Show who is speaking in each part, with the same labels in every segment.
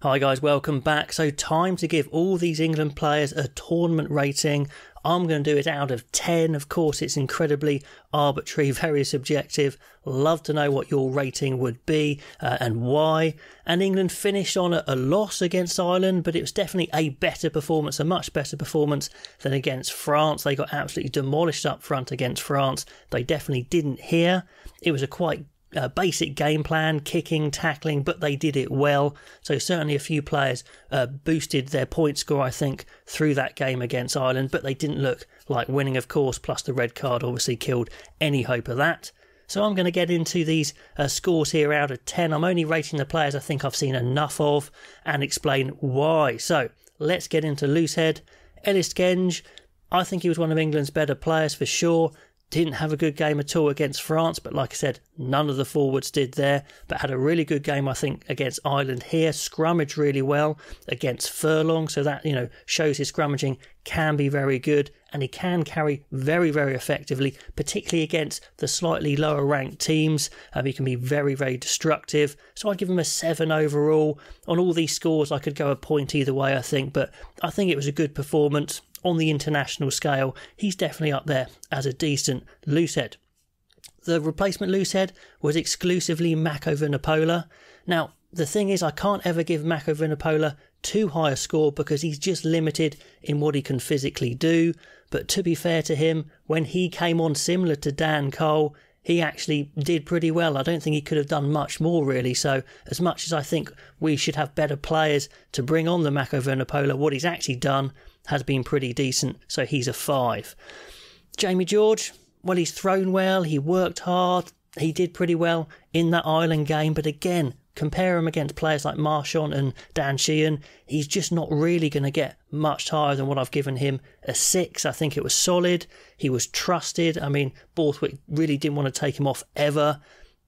Speaker 1: Hi guys, welcome back. So time to give all these England players a tournament rating. I'm going to do it out of 10. Of course, it's incredibly arbitrary, very subjective. Love to know what your rating would be and why. And England finished on a loss against Ireland, but it was definitely a better performance, a much better performance than against France. They got absolutely demolished up front against France. They definitely didn't hear. It was a quite basic game plan, kicking, tackling, but they did it well. So certainly a few players boosted their point score, I think, through that game against Ireland, but they didn't look like winning, of course, plus the red card obviously killed any hope of that. So I'm going to get into these scores here out of 10. I'm only rating the players I think I've seen enough of and explain why. So let's get into Loosehead. Ellis Genge, I think he was one of England's better players for sure. Didn't have a good game at all against France, but like I said, none of the forwards did there, but had a really good game, I think, against Ireland here. Scrummaged really well against Furlong, so that, shows his scrummaging can be very good, and he can carry very, very effectively, particularly against the slightly lower ranked teams. He can be very, very destructive. So I'd give him a 7 overall. On all these scores, I could go a point either way, I think, but I think it was a good performance. On the international scale, he's definitely up there as a decent loosehead. The replacement loosehead was exclusively Mako Vunipola. Now, the thing is, I can't ever give Mako Vunipola too high a score because he's just limited in what he can physically do. But to be fair to him, when he came on similar to Dan Cole, he actually did pretty well. I don't think he could have done much more, really. So as much as I think we should have better players to bring on the Mako Vunipola, what he's actually done has been pretty decent, so he's a 5. Jamie George, well, he's thrown well, he worked hard, he did pretty well in that Ireland game, but again, compare him against players like Marchand and Dan Sheehan, he's just not really going to get much higher than what I've given him, a 6. I think it was solid, he was trusted. I mean, Borthwick really didn't want to take him off ever.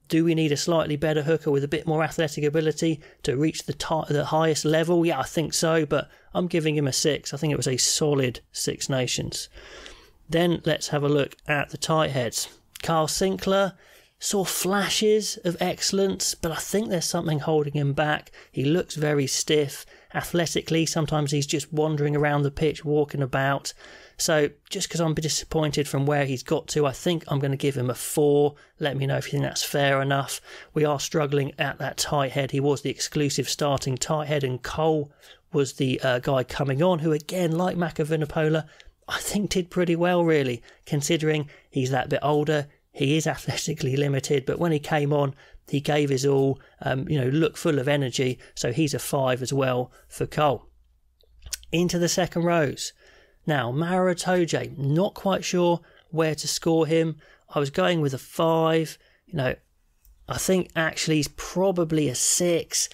Speaker 1: Do we need a slightly better hooker with a bit more athletic ability to reach the highest level? Yeah, I think so, but I'm giving him a 6. I think it was a solid Six Nations. Then let's have a look at the tight heads. Carl Sinclair saw flashes of excellence, but I think there's something holding him back. He looks very stiff. Athletically, sometimes he's just wandering around the pitch, walking about. So just because I'm disappointed from where he's got to, I think I'm going to give him a 4. Let me know if you think that's fair enough. We are struggling at that tight head. He was the exclusive starting tight head, and Cole was the guy coming on, who again, like Mako Vunipola, I think did pretty well, really, considering he's that bit older. He is athletically limited, but when he came on, he gave his all, looked full of energy. So he's a 5 as well for Cole. Into the second rows. Now, Maro Itoje, not quite sure where to score him. I was going with a 5. I think actually he's probably a 6.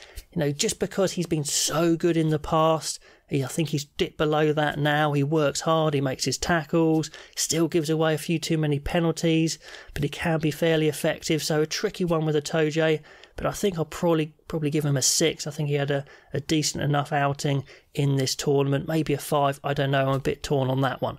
Speaker 1: Just because he's been so good in the past. I think he's dipped below that now. He works hard, he makes his tackles, still gives away a few too many penalties, but he can be fairly effective. So a tricky one with Itoje, but I think I'll probably give him a 6. I think he had a decent enough outing in this tournament. Maybe a 5, I don't know. I'm a bit torn on that one.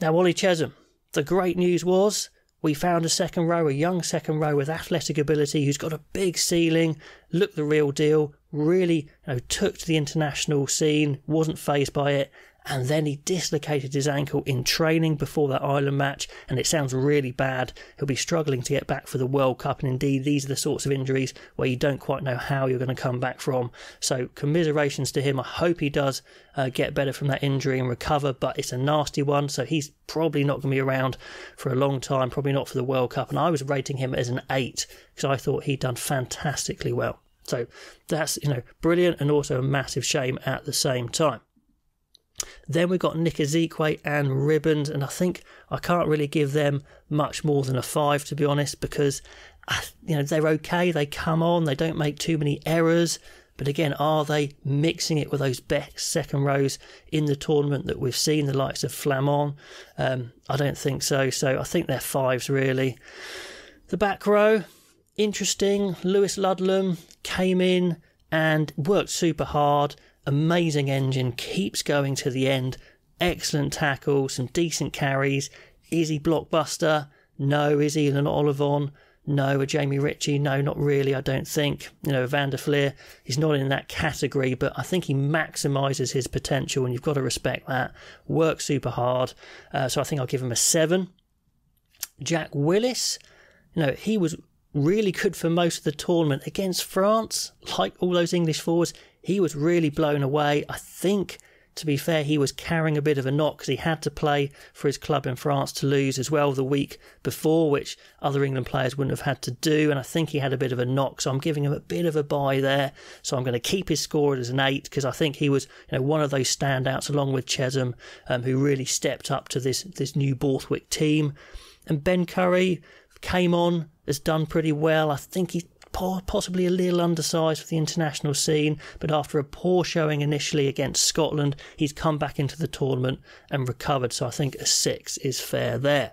Speaker 1: Now, Ollie Chesham. The great news was we found a second row, a young second row with athletic ability who's got a big ceiling, looked the real deal, really took to the international scene, wasn't fazed by it, and then he dislocated his ankle in training before that Ireland match, and it sounds really bad. He'll be struggling to get back for the World Cup, and indeed these are the sorts of injuries where you don't quite know how you're going to come back from. So commiserations to him. I hope he does get better from that injury and recover, but it's a nasty one, so he's probably not going to be around for a long time, probably not for the World Cup, and I was rating him as an 8 because I thought he'd done fantastically well. So that's brilliant, and also a massive shame at the same time. Then we've got Nick Ezekwe and Ribbons, and I think I can't really give them much more than a 5, to be honest, because they're okay, they come on, they don't make too many errors, but again, are they mixing it with those best second rows in the tournament that we've seen, the likes of Flamand? I don't think so, so I think they're 5s really. The back row, interesting. Lewis Ludlam came in and worked super hard. Amazing engine, keeps going to the end. Excellent tackle, some decent carries. Is he blockbuster? No. Is he an Olivon? No. A Jamie Ritchie? No, not really, I don't think. Van der Fleer, he's not in that category, but I think he maximises his potential, and you've got to respect that. Works super hard. So I think I'll give him a 7. Jack Willis, he was really good for most of the tournament. Against France, like all those English forwards, he was really blown away. I think, to be fair, he was carrying a bit of a knock because he had to play for his club in France, Toulouse, as well the week before, which other England players wouldn't have had to do, and I think he had a bit of a knock, so I'm giving him a bit of a bye there. So I'm going to keep his score as an 8 because I think he was one of those standouts along with Chesham who really stepped up to this new Borthwick team. And Ben Curry came on, has done pretty well. I think he's possibly a little undersized for the international scene, but after a poor showing initially against Scotland, he's come back into the tournament and recovered, so I think a 6 is fair there.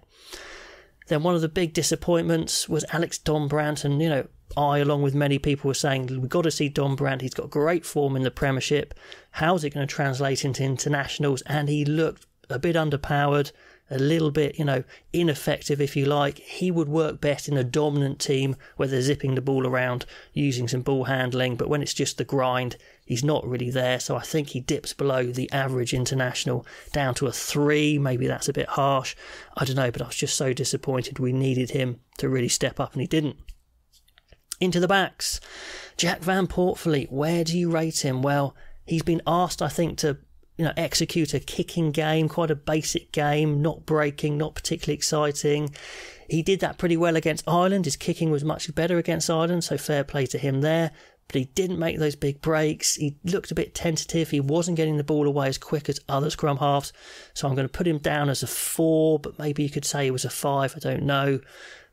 Speaker 1: Then one of the big disappointments was Alex Dombrandt, and I, along with many people, were saying we've got to see Dombrandt. He's got great form in the Premiership. How's it going to translate into internationals? And he looked a bit underpowered, a little bit, ineffective, if you like. He would work best in a dominant team where they're zipping the ball around, using some ball handling, but when it's just the grind, he's not really there. So I think he dips below the average international, down to a 3. Maybe that's a bit harsh. I don't know, but I was just so disappointed. We needed him to really step up, and he didn't. Into the backs. Jack Van Poortvliet, where do you rate him? Well, he's been asked, I think, to execute a kicking game, quite a basic game, not breaking, not particularly exciting. He did that pretty well against Ireland. His kicking was much better against Ireland, so fair play to him there. But he didn't make those big breaks. He looked a bit tentative. He wasn't getting the ball away as quick as other scrum halves. So I'm going to put him down as a 4, but maybe you could say it was a 5. I don't know.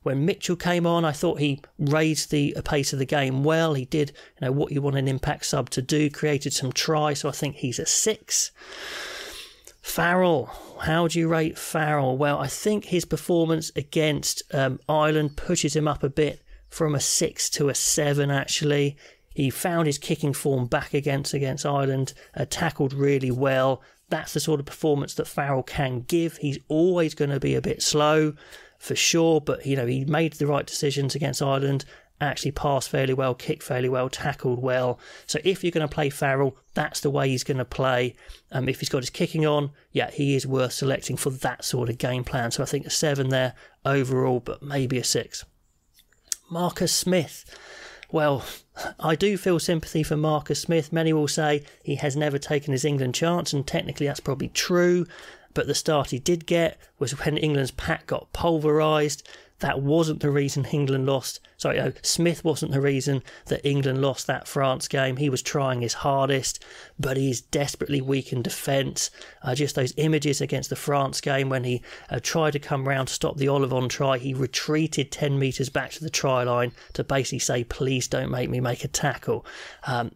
Speaker 1: When Mitchell came on, I thought he raised the pace of the game well. He did what you want an impact sub to do, created some tries, so I think he's a 6. Farrell, how do you rate Farrell? Well, I think his performance against Ireland pushes him up a bit from a 6 to a 7, actually. He found his kicking form back against Ireland, tackled really well. That's the sort of performance that Farrell can give. He's always going to be a bit slow, for sure, but he made the right decisions against Ireland, actually passed fairly well, kicked fairly well, tackled well. So if you're going to play Farrell, that's the way he's going to play. If he's got his kicking on, yeah, he is worth selecting for that sort of game plan. So I think a 7 there overall, but maybe a 6. Marcus Smith. Well, I do feel sympathy for Marcus Smith. Many will say he has never taken his England chance, and technically that's probably true. But the start he did get was when England's pack got pulverised. That wasn't the reason England lost. Smith wasn't the reason that England lost that France game. He was trying his hardest, but he's desperately weak in defence. Just those images against the France game when he tried to come round to stop the Olivon try, he retreated 10 metres back to the try line to basically say, please don't make me make a tackle.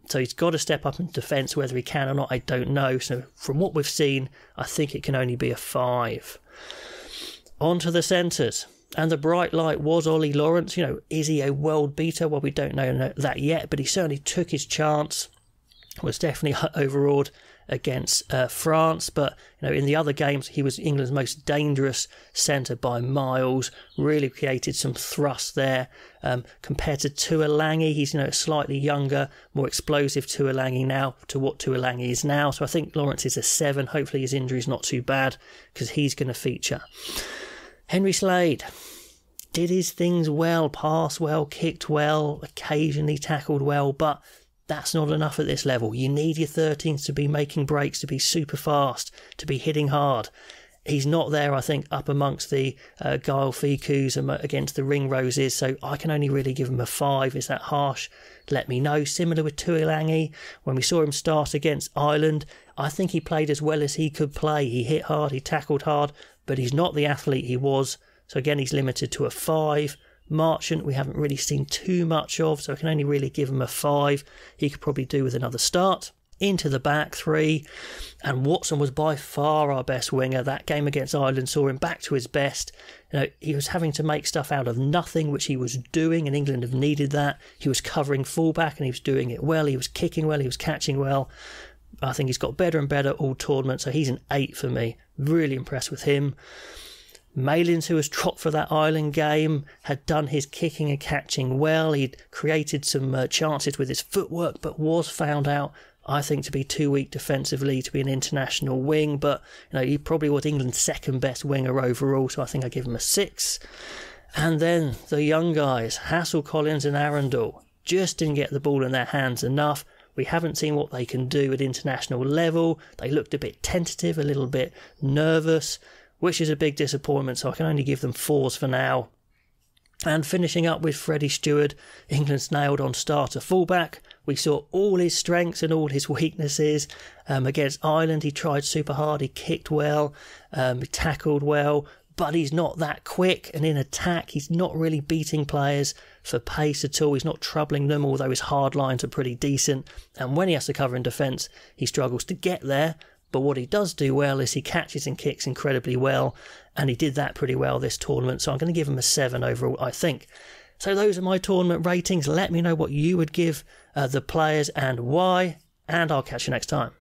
Speaker 1: So he's got to step up in defence. Whether he can or not, I don't know. So from what we've seen, I think it can only be a 5. On to the centres. And the bright light was Ollie Lawrence. Is he a world beater? Well, we don't know that yet, but he certainly took his chance. Was definitely overawed against France, but in the other games he was England's most dangerous centre by miles. Really created some thrust there. Compared to Tuolangi, he's a slightly younger, more explosive Tuolangi now to what Tuolangi is now. So I think Lawrence is a 7. Hopefully his injury is not too bad because he's going to feature. Henry Slade did his things well, passed well, kicked well, occasionally tackled well, but that's not enough at this level. You need your 13s to be making breaks, to be super fast, to be hitting hard. He's not there, I think, up amongst the Guile Ficus against the Ring Roses, so I can only really give him a 5. Is that harsh? Let me know. Similar with Tuolangi, when we saw him start against Ireland, I think he played as well as he could play. He hit hard, he tackled hard, but he's not the athlete he was. So again, he's limited to a 5. Marchant, we haven't really seen too much of, so I can only really give him a 5. He could probably do with another start. Into the back 3, and Watson was by far our best winger. That game against Ireland saw him back to his best. He was having to make stuff out of nothing, which he was doing, and England have needed that. He was covering fullback and he was doing it well. He was kicking well, he was catching well. I think he's got better and better all tournament, so he's an 8 for me. Really impressed with him. Malins, who was dropped for that Ireland game, had done his kicking and catching well. He'd created some chances with his footwork, but was found out, I think, to be too weak defensively to be an international wing. But he probably was England's second best winger overall, so I think I give him a 6. And then the young guys, Hassel, Collins and Arundel, just didn't get the ball in their hands enough. We haven't seen what they can do at international level. They looked a bit tentative, a little bit nervous, which is a big disappointment, so I can only give them 4s for now. And finishing up with Freddie Stewart, England's nailed on starter fullback. We saw all his strengths and all his weaknesses. Against Ireland, he tried super hard, he kicked well, he tackled well, but he's not that quick, and in attack he's not really beating players for pace at all. He's not troubling them, although his hard lines are pretty decent, and when he has to cover in defence he struggles to get there. But what he does do well is he catches and kicks incredibly well, and he did that pretty well this tournament, so I'm going to give him a 7 overall, I think. So those are my tournament ratings. Let me know what you would give the players and why, and I'll catch you next time.